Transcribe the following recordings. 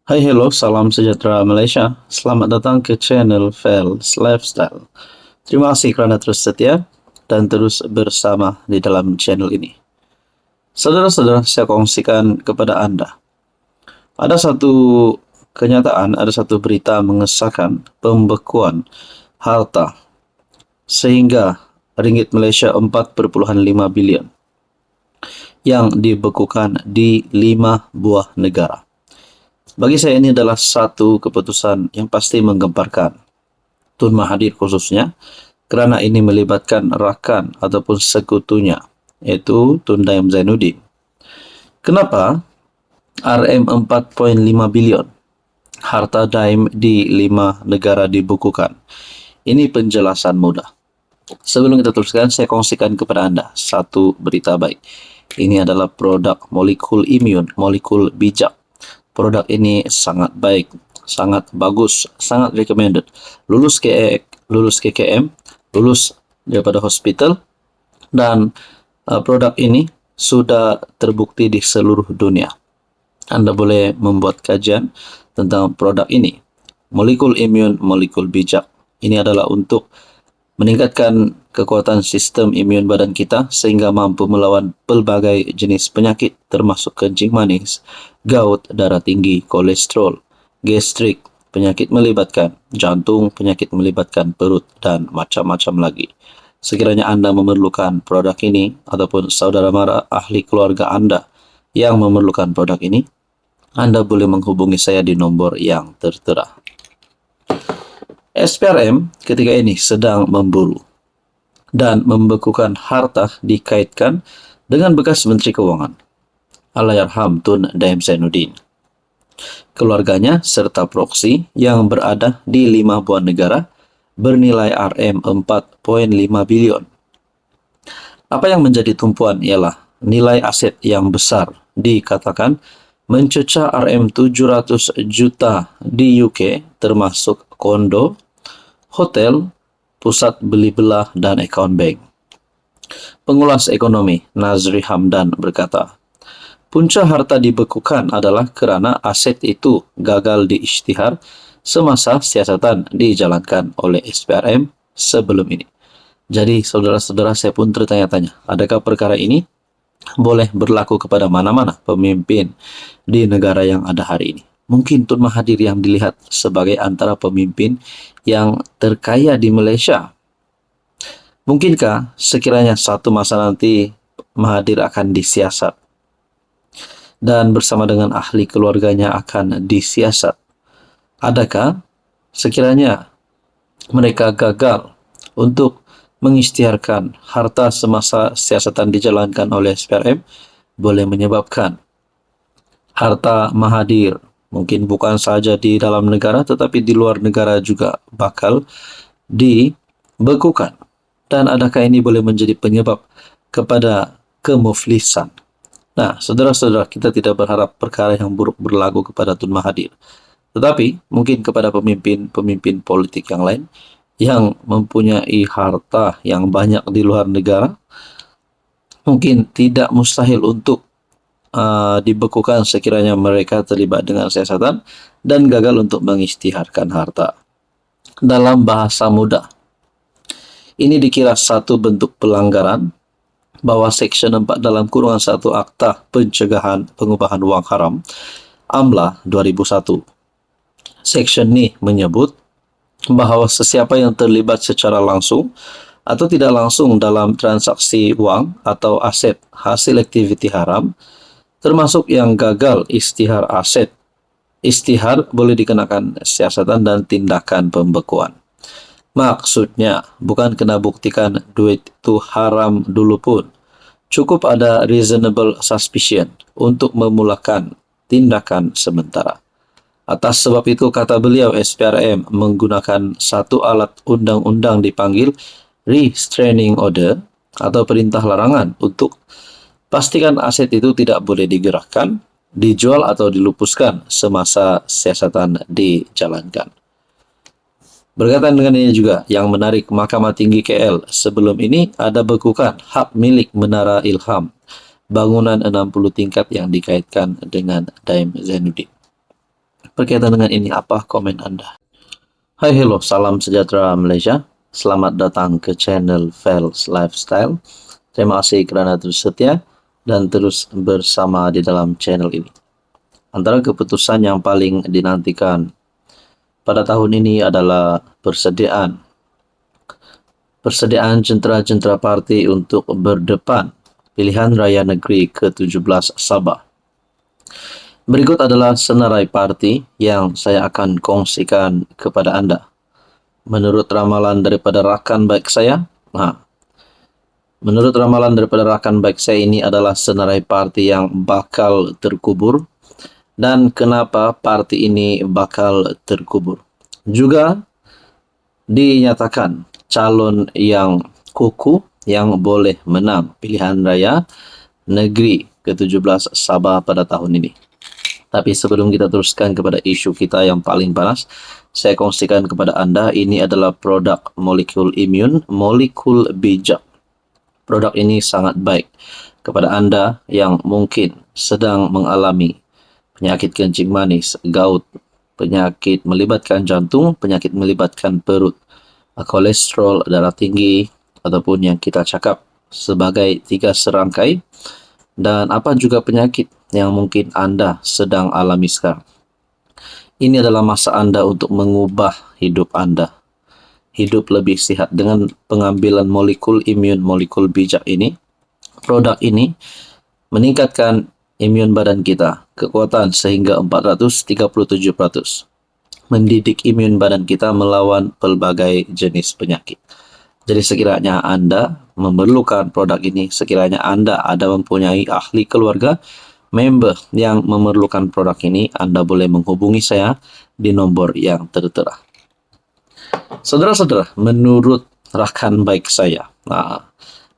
Hai hello, salam sejahtera Malaysia. Selamat datang ke channel Fels Lifestyle. Terima kasih kerana terus setia dan terus bersama di dalam channel ini. Saudara-saudara, saya kongsikan kepada Anda. Ada satu kenyataan, ada satu berita mengesahkan pembekuan harta sehingga ringgit Malaysia 4,5 bilion yang dibekukan di 5 buah negara. Bagi saya ini adalah satu keputusan yang pasti menggemparkan Tun Mahathir khususnya, kerana ini melibatkan rakan ataupun sekutunya, yaitu Tun Dayam Zainuddin. Kenapa RM4,5 bilion harta Daim di 5 negara dibukukan? Ini penjelasan mudah. Sebelum kita teruskan, saya kongsikan kepada Anda satu berita baik. Ini adalah produk molekul imun, molekul bijak. Produk ini sangat baik, sangat bagus, sangat recommended. Lulus KKM, lulus daripada hospital, dan produk ini sudah terbukti di seluruh dunia. Anda boleh membuat kajian tentang produk ini. Molekul imun, molekul bijak. Ini adalah untuk meningkatkan kekuatan sistem imun badan kita sehingga mampu melawan pelbagai jenis penyakit termasuk kencing manis, gout, darah tinggi, kolesterol, gastrik, penyakit melibatkan jantung, penyakit melibatkan perut, dan macam-macam lagi. Sekiranya Anda memerlukan produk ini ataupun saudara mara ahli keluarga Anda yang memerlukan produk ini, Anda boleh menghubungi saya di nombor yang tertera. SPRM ketika ini sedang memburu dan membekukan harta dikaitkan dengan bekas Menteri Keuangan Allahyarham Tun Dayam Zainuddin, keluarganya serta proksi yang berada di 5 buah negara bernilai RM4,5 bilion. Apa yang menjadi tumpuan ialah nilai aset yang besar, dikatakan mencecah RM700 juta di UK, termasuk kondo, hotel, pusat beli belah, dan akaun bank. Pengulas ekonomi Nazri Hamdan berkata, punca harta dibekukan adalah kerana aset itu gagal diisytihar semasa siasatan dijalankan oleh SPRM sebelum ini. Jadi, saudara-saudara, saya pun tertanya-tanya, adakah perkara ini boleh berlaku kepada mana-mana pemimpin di negara yang ada hari ini? Mungkin Tun Mahathir yang dilihat sebagai antara pemimpin yang terkaya di Malaysia. Mungkinkah sekiranya satu masa nanti Mahathir akan disiasat dan bersama dengan ahli keluarganya akan disiasat? Adakah sekiranya mereka gagal untuk mengisytiharkan harta semasa siasatan dijalankan oleh SPRM, boleh menyebabkan harta Mahathir mungkin bukan saja di dalam negara tetapi di luar negara juga bakal dibekukan. Dan adakah ini boleh menjadi penyebab kepada kemuflisan? Nah, saudara-saudara, kita tidak berharap perkara yang buruk berlaku kepada Tun Mahathir, tetapi mungkin kepada pemimpin politik yang lain yang mempunyai harta yang banyak di luar negara, mungkin tidak mustahil untuk dibekukan sekiranya mereka terlibat dengan siasatan dan gagal untuk mengisytiharkan harta. Dalam bahasa mudah, ini dikira satu bentuk pelanggaran bahwa Seksyen 4 dalam kurungan 1 Akta Pencegahan Pengubahan Wang Haram AMLA 2001. Seksyen ini menyebut bahawa sesiapa yang terlibat secara langsung atau tidak langsung dalam transaksi wang atau aset hasil aktiviti haram, termasuk yang gagal isytihar aset, isytihar boleh dikenakan siasatan dan tindakan pembekuan. Maksudnya, bukan kena buktikan duit itu haram dulu pun. Cukup ada reasonable suspicion untuk memulakan tindakan sementara. Atas sebab itu, kata beliau, SPRM menggunakan satu alat undang-undang dipanggil Restraining Order atau perintah larangan untuk pastikan aset itu tidak boleh digerakkan, dijual atau dilupuskan semasa siasatan dijalankan. Berkaitan dengan ini juga, yang menarik, Mahkamah Tinggi KL sebelum ini ada bekukan hak milik Menara Ilham, bangunan 60 tingkat yang dikaitkan dengan Dayam Zainuddin. berkaitan dengan ini, apa komen Anda? Hai, hello, salam sejahtera Malaysia. Selamat datang ke channel Fels Lifestyle. Terima kasih kerana terus setia dan terus bersama di dalam channel ini. Antara keputusan yang paling dinantikan pada tahun ini adalah persediaan jentera-jentera parti untuk berdepan pilihan raya negeri ke-17 Sabah. Berikut adalah senarai parti yang saya akan kongsikan kepada Anda. Menurut ramalan daripada rakan baik saya, ini adalah senarai parti yang bakal terkubur. Dan kenapa parti ini bakal terkubur? Juga dinyatakan calon yang kukuh yang boleh menang pilihan raya negeri ke-17 Sabah pada tahun ini. Tapi sebelum kita teruskan kepada isu kita yang paling panas, saya kongsikan kepada Anda, ini adalah produk molekul imun, molekul bijak. Produk ini sangat baik kepada Anda yang mungkin sedang mengalami penyakit kencing manis, gout, penyakit melibatkan jantung, penyakit melibatkan perut, kolesterol, darah tinggi, ataupun yang kita cakap sebagai 3 serangkai, dan apa juga penyakit yang mungkin Anda sedang alami sekarang. Ini adalah masa Anda untuk mengubah hidup Anda. Hidup lebih sihat dengan pengambilan molekul imun, molekul bijak ini. Produk ini meningkatkan imun badan kita, kekuatan sehingga 437%. Mendidik imun badan kita melawan pelbagai jenis penyakit. Jadi sekiranya Anda memerlukan produk ini, sekiranya Anda ada mempunyai ahli keluarga, member yang memerlukan produk ini, Anda boleh menghubungi saya di nombor yang tertera. Saudara-saudara, menurut rakan baik saya,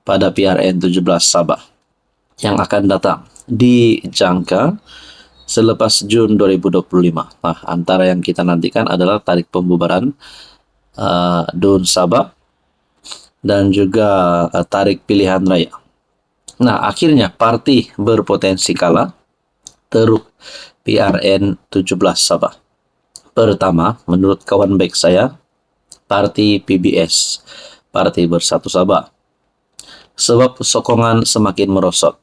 pada PRN 17 Sabah yang akan datang dijangka selepas Jun 2025. Antara yang kita nantikan adalah tarik pembubaran DUN Sabah dan juga tarik pilihan raya. Akhirnya parti berpotensi kalah teruk PRN 17 Sabah. Pertama, menurut kawan baik saya, parti PBS, Parti Bersatu Sabah. Sebab sokongan semakin merosot.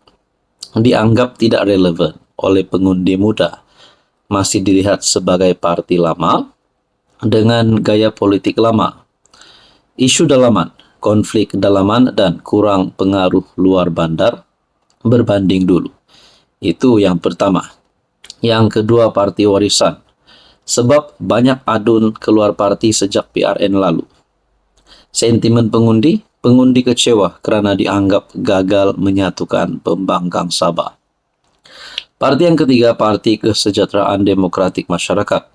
Dianggap tidak relevan oleh pengundi muda. Masih dilihat sebagai parti lama dengan gaya politik lama. Isu dalaman, konflik dalaman dan kurang pengaruh luar bandar berbanding dulu. Itu yang pertama. Yang kedua, parti warisan. Sebab banyak adun keluar parti sejak PRN lalu. Sentimen pengundi kecewa kerana dianggap gagal menyatukan pembangkang Sabah. Parti yang ketiga, Parti Kesejahteraan Demokratik Masyarakat.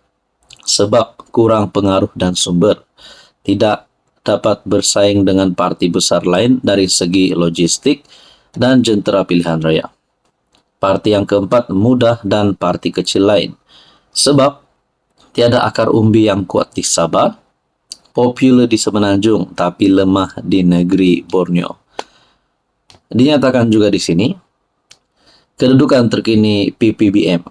Sebab kurang pengaruh dan sumber. Tidak dapat bersaing dengan parti besar lain dari segi logistik dan jentera pilihan raya. Parti yang keempat, muda dan parti kecil lain. Sebab tiada akar umbi yang kuat di Sabah, popular di Semenanjung tapi lemah di negeri Borneo. Dinyatakan juga di sini, kedudukan terkini PPBM,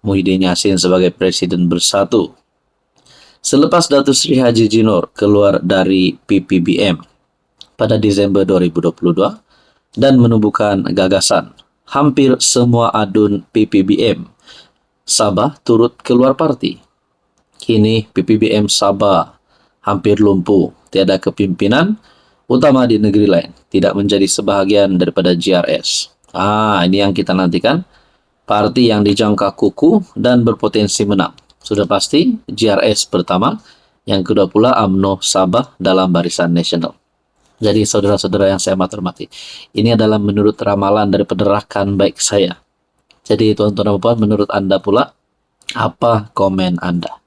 Muhyiddin Yassin sebagai Presiden Bersatu. Selepas Datuk Seri Haji Jinor keluar dari PPBM pada Disember 2022 dan menubuhkan gagasan, hampir semua adun PPBM Sabah turut keluar parti. Kini PPBM Sabah hampir lumpuh, tiada kepimpinan utama di negeri lain, tidak menjadi sebahagian daripada GRS. Ini yang kita nantikan, parti yang dijangka kukuh dan berpotensi menang. Sudah pasti GRS pertama, yang kedua pula UMNO Sabah dalam barisan nasional. Jadi saudara-saudara yang saya hormati, ini adalah menurut ramalan daripada rakan baik saya. Jadi tuan-tuan dan puan, menurut Anda pula, apa komen Anda?